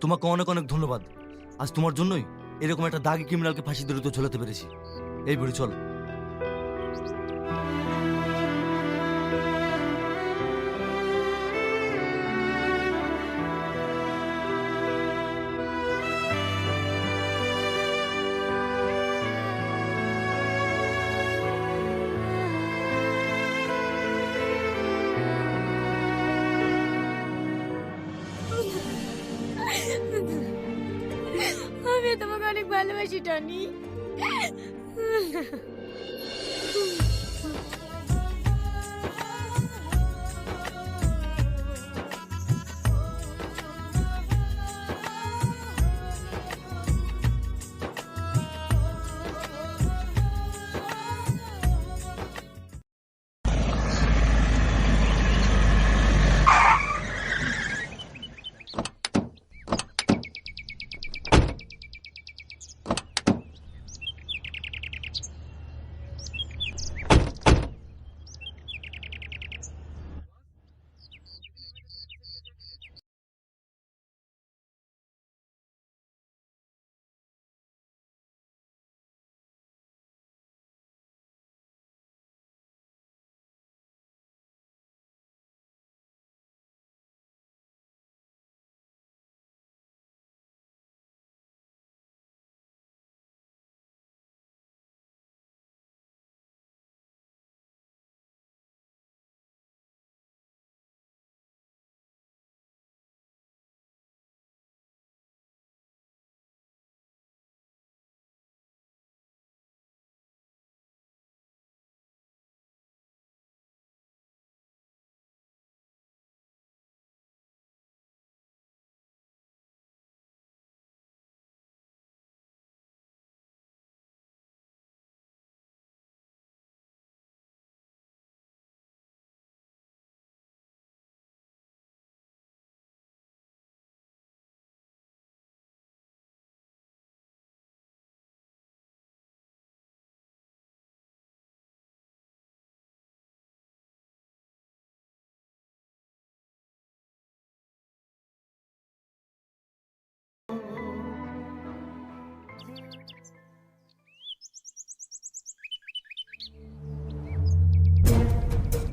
তোমাকে অনেক অনেক ধন্যবাদ। আজ তোমার জন্যই এরকম একটা দাগি ক্রিমিনালকে ফাঁসি দড়িতে ঝোলাতে পেরেছি। এই বুড়ি চল। আমি তোমাকে অনেক ভালোবাসি টনি।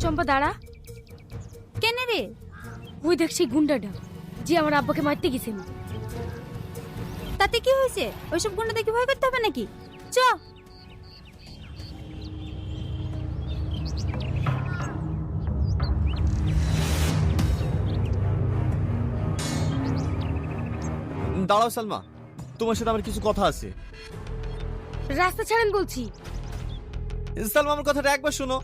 চম্পা দাঁড়া। কেন রে? ওই দেখ সেই গুন্ডাটা যে আমার আব্বাকে মারতে গেছিল। তাতে কি হয়েছে? ওইসব গুন্ডা দেখে ভয় করতে হবে নাকি? চ। দাঁড়াও সালমা, তোমার সাথে আমার কিছু কথা আছে। রাস্তা ছাড়েন বলছি। সালমা, আমার কথাটা একবার শোনো।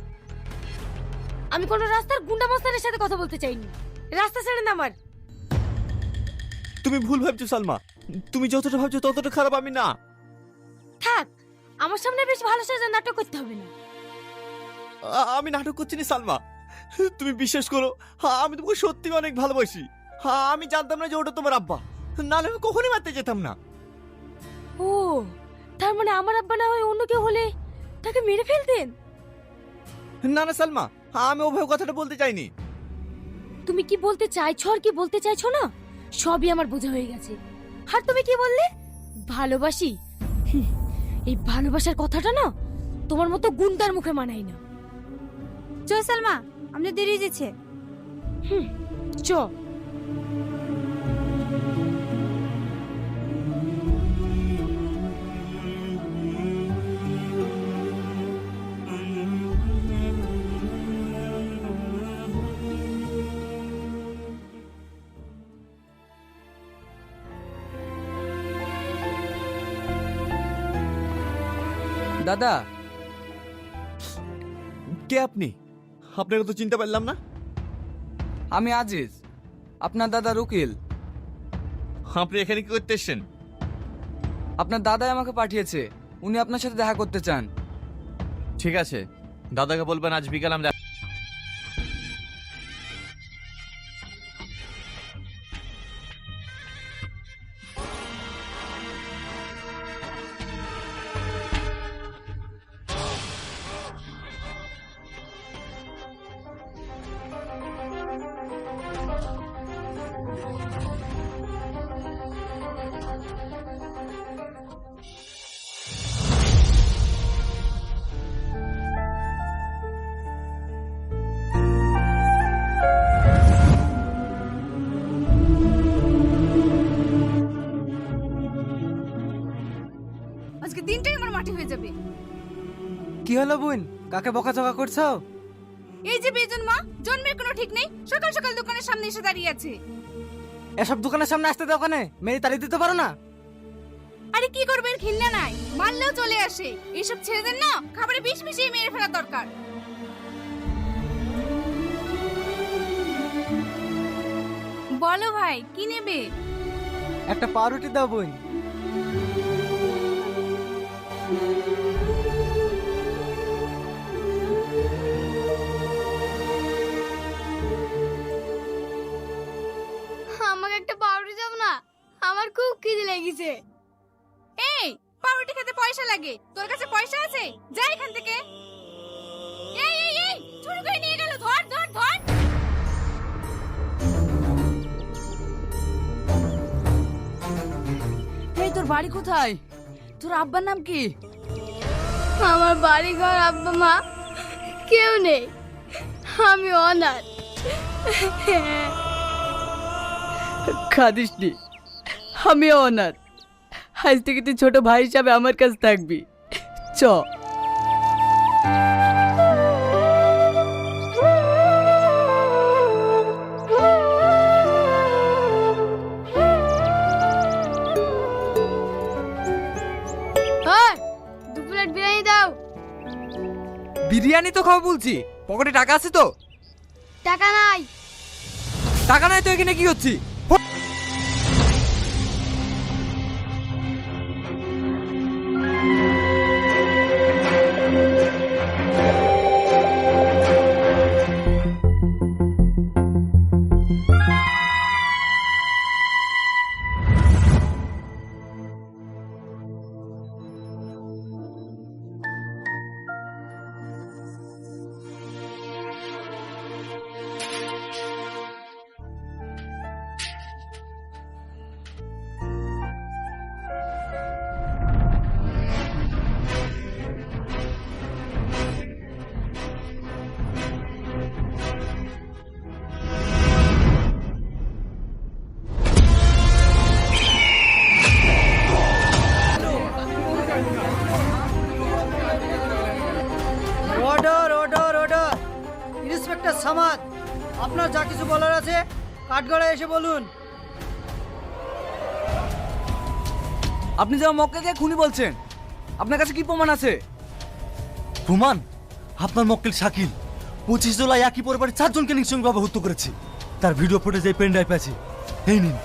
আমি কোনো রাস্তার গুন্ডা মস্তানের সাথে কথা বলতে চাইনি। রাস্তা ছাড়েন আমার। তুমি ভুল ভাবছো সালমা, তুমি যতটা ভাবছো ততটা খারাপ আমি না। থাক, আমার সামনে বেশ ভালো সাজা নাটক করতে হবে না। আমি নাটক করছি না সালমা, তুমি বিশ্বাস করো, আমি তোমাকে সত্যি অনেক ভালোবাসি। আমি জানতাম না যে ওটা তোমার আব্বা, নাহলে আমি কখনোই মারতে যেতাম না। ও, তার মানে আমার আব্বা না হয়ে অন্য কেউ হলে তাকে মেরে ফেলতেন? না না সালমা, আমি ওভাবে কথাটা বলতে চাইনি। তুমি কি বলতে চাইছো আর কি বলতে চাইছো না সবই আমার বোঝা হয়ে গেছে। আর তুমি কি বললে? ভালোবাসি? এই ভালোবাসার কথাটা না তোমার মতো গুন্ডার মুখে মানায় না। চ সালমা, আমাদের দেরি হয়ে যাচ্ছে। চ। দাদা। কে আপনি? আপনাকে তো চিনতে পারলাম না। আমি আজিজ, আপনার দাদার উকিল। আপনি এখানে কি করতে এসেছেন? আপনার দাদাই আমাকে পাঠিয়েছে, উনি আপনার সাথে দেখা করতে চান। ঠিক আছে, দাদাকে বলবেন আজ বিকাল আমরা। কি হলো বোন, কাকে বকাঝকা করছো? এই যে বেজন মা, জন্মের কোনো ঠিক নেই, সকাল সকাল দোকানের সামনে এসে দাঁড়িয়ে আছে। এসব দোকানের সামনে আসতে দাও কেন? মেয়ে তাড়িয়ে দিতে পারো না? আরে কি করবে, এর ঘৃণা নাই, মারলেও চলে আসে। এইসব ছেলেদের না খাবারে বিষ মিশিয়ে মেরে ফেলা দরকার। বলো ভাই, কি নেবে? একটা পাউরুটি দাও বোন। আমাকে একটা পাউরুটি দাও না, আমার খুব খিদে লেগেছে। এই, পাউরুটি খেতে পয়সা লাগে, তোর কাছে পয়সা আছে? যা এখান থেকে। এই এই এই, চুরি করে নিয়ে গেল, ধর ধর ধর। এই তোর বাড়ি কোথায়? তোর আব্বার নাম কি? আমার বাড়ি ঘর আব্বা মা কেউ নেই, আমি অনাথ। খাদিস নি, আমি অনাথ। আজ থেকে তুই ছোট ভাই হিসাবে আমার কাছে থাকবি। চ। দু প্লেট বিরিয়ানি দাও। বিরিয়ানি তো খাবো বলছি, পকেটে টাকা আছে তো? টাকা নাই। টাকা নাই তো এখানে কি হচ্ছে? Order order order. Inspector Samad, আপনার যা কিছু বলার আছে কাঠগড়ায় এসে বলুন। আপনি যে মক্কাকে খুনি বলছেন, আপনার কাছে কি প্রমাণ আছে? প্রমাণ? আপনার মক্কেল শাকিল 25 জুলাই একই পরিবারের 4 জনকে নৃশংসভাবে হত্যা করেছে। তার ভিডিও ফুটেজ এই পেন ড্রাইভ আছে, এই নিন।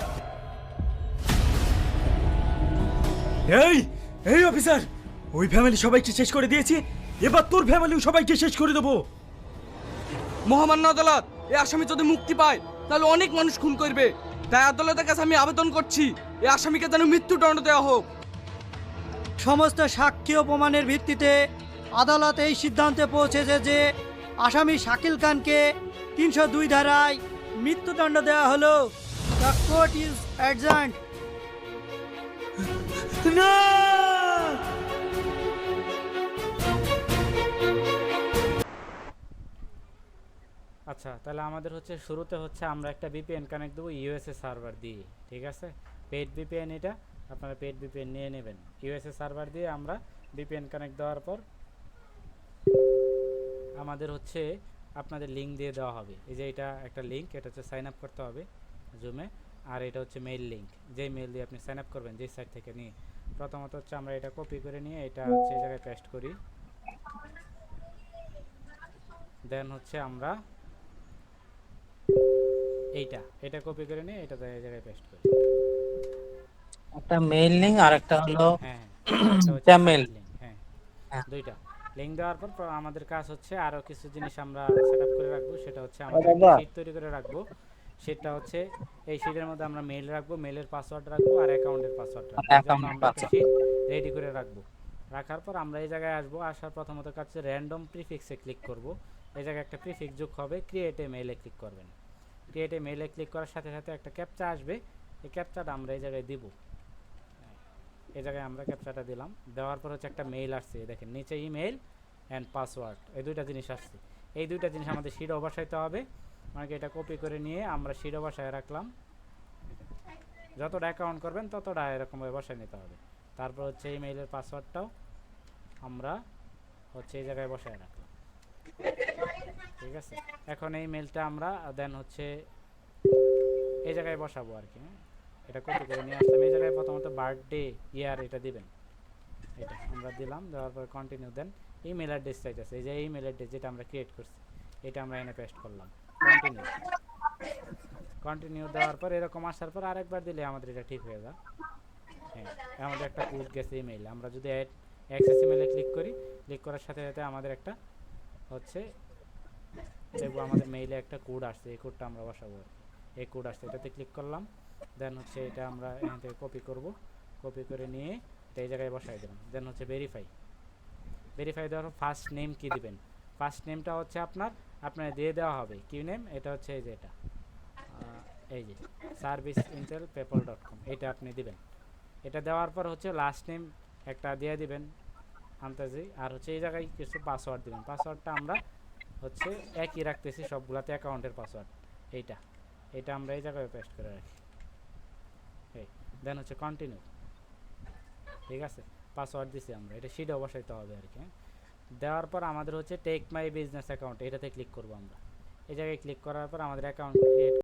এই এই অফিসার, ওই ফ্যামিলি সবাইকে শেষ করে দিয়েছি, এবার তোর ফ্যামিলিও সবাইকে শেষ করে দেবো। মহামান্য আদালত, এই আসামি যদি মুক্তি পায় তাহলে অনেক মানুষ খুন করবে। তাই আদালতের কাছে আমি আবেদন করছি, এই আসামিকে যেন মৃত্যুদণ্ড দেওয়া হোক। সমস্ত সাক্ষী ও প্রমাণের ভিত্তিতে আদালত এই সিদ্ধান্তে পৌঁছেছে যে আসামি শাকিল খানকে 302 ধারায় মৃত্যুদণ্ড দেওয়া হলো। The court is adjourned. না, আচ্ছা, তাহলে আমাদের হচ্ছে শুরুতে হচ্ছে আমরা একটা ভিপিএন কানেক্ট দেবো ইউএসএ সার্ভার দিয়ে, ঠিক আছে? পেড ভিপিএন, এটা আপনারা পেড ভিপিএন নিয়ে নেবেন। ইউএসএ সার্ভার দিয়ে আমরা ভিপিএন কানেক্ট দেওয়ার পর আমাদের হচ্ছে আপনাদের লিঙ্ক দিয়ে দেওয়া হবে। এই যে এটা একটা লিঙ্ক, এটা হচ্ছে সাইন আপ করতে হবে জুমে। আর এটা হচ্ছে মেইল লিঙ্ক, যেই মেইল দিয়ে আপনি সাইন আপ করবেন যেই সাইট থেকে নিয়ে। প্রথমত হচ্ছে আমরা এটা কপি করে নিয়ে এটা হচ্ছে এই জায়গায় পেস্ট করি। দেন হচ্ছে আমরা এটা কপি করে নিয়ে এটা এই জায়গায় পেস্ট করি। একটা মেইল লিংক আর একটা হলো হ্যাঁ টেমেল। হ্যাঁ, দুইটা লিঙ্ক দেওয়ার পর আমাদের কাজ হচ্ছে আরো কিছু জিনিস আমরা সেটআপ করে রাখবো। সেটা হচ্ছে আমাদের শীট তৈরি করে রাখবো। সেটা হচ্ছে এই শীটের মধ্যে আমরা মেইল রাখবো, মেইলের পাসওয়ার্ড রাখবো আর অ্যাকাউন্টের পাসওয়ার্ড রাখবো। আমরা একটা শীট রেডি করে রাখবো। রাখার পর আমরা এই জায়গায় আসবো। আসার প্রথমত কাজ হচ্ছে র্যান্ডম প্রিফিক্সে ক্লিক করব। এই জায়গায় একটা প্রিফিক্স যোগ হবে, ক্রিয়েট এ মেইলে ক্লিক করবেন। ক্রিয়েট এ মেইলে ক্লিক করার সাথে সাথে একটা ক্যাপচা আসবে। এই ক্যাপচাটা আমরা এই জায়গায় দিব। এই জায়গায় আমরা ক্যাপচাটা দিলাম। দেওয়ার পর হচ্ছে একটা মেইল আসছে, দেখেন নিচে ইমেইল অ্যান্ড পাসওয়ার্ড, এই দুইটা জিনিস আসছে। এই দুইটা জিনিস আমাদের শিরো বসাইতে হবে। আমাকে এটা কপি করে নিয়ে আমরা শিরো বসায় রাখলাম। যতটা অ্যাকাউন্ট করবেন ততটা এরকমভাবে বসায় নিতে হবে। তারপর হচ্ছে ইমেইলের পাসওয়ার্ডটাও আমরা হচ্ছে এই জায়গায় বসায় রাখলাম। ঠিক আছে, এখন এই মেলটা আমরা দেন হচ্ছে এই জায়গায় বসাবো আর কি। হ্যাঁ, এটা কপি করে নিয়ে আসলাম। এই জায়গায় প্রথমত বার্থডে ইয়ার এটা দিবেন, এটা আমরা দিলাম। দেওয়ার পর কন্টিনিউ দেন। ইমেল অ্যাড্রেস চাইতেছে, এই যে ইমেল অ্যাড্রেস যেটা আমরা ক্রিয়েট করছি এটা আমরা এনে পেস্ট করলাম। কন্টিনিউ কন্টিনিউ দেওয়ার পর এরকম আসার পর আরেকবার দিলে আমাদের এটা ঠিক হয়ে যায়। হ্যাঁ, আমাদের একটা কোড গেছে ইমেইলে। আমরা যদি অ্যাক্সেস ইমেইলে ক্লিক করি, ক্লিক করার সাথে সাথে আমাদের একটা হচ্ছে দেখবো আমাদের মেইলে একটা কোড আসছে, এই কোডটা আমরা বসাবো। এই কোড আসছে, এটাতে ক্লিক করলাম। দেন হচ্ছে এটা আমরা এখান থেকে কপি করব, কপি করে নিয়ে এই জায়গায় বসাই দিলাম। দেন হচ্ছে ভেরিফাই দেওয়ার পর ফার্স্ট নেম কি দিবেন। ফার্স্ট নেমটা হচ্ছে আপনার দিয়ে দেওয়া হবে। কি নেম? এটা হচ্ছে এই যে এটা এই যে serviceintelpaypal.com, এটা আপনি দিবেন। এটা দেওয়ার পর হচ্ছে লাস্ট নেম একটা দিয়ে দিবেন আন্তাজি, আর হচ্ছে এই জায়গায় কিছু পাসওয়ার্ড দিবেন। পাসওয়ার্ডটা আমরা হচ্ছে একই রাখতেছি সবগুলাতে, অ্যাকাউন্টের পাসওয়ার্ড এইটা আমরা এই জায়গায় পেস্ট করে রাখি। এই দেন হচ্ছে কন্টিনিউ। ঠিক আছে, পাসওয়ার্ড দিছি আমরা, এটা শিটে বসাইতে হবে আর কি। দেওয়ার পর আমাদের হচ্ছে টেক মাই বিজনেস অ্যাকাউন্ট, এটাতে ক্লিক করব আমরা। এই জায়গায় ক্লিক করার পর আমাদের অ্যাকাউন্ট ক্রিয়েট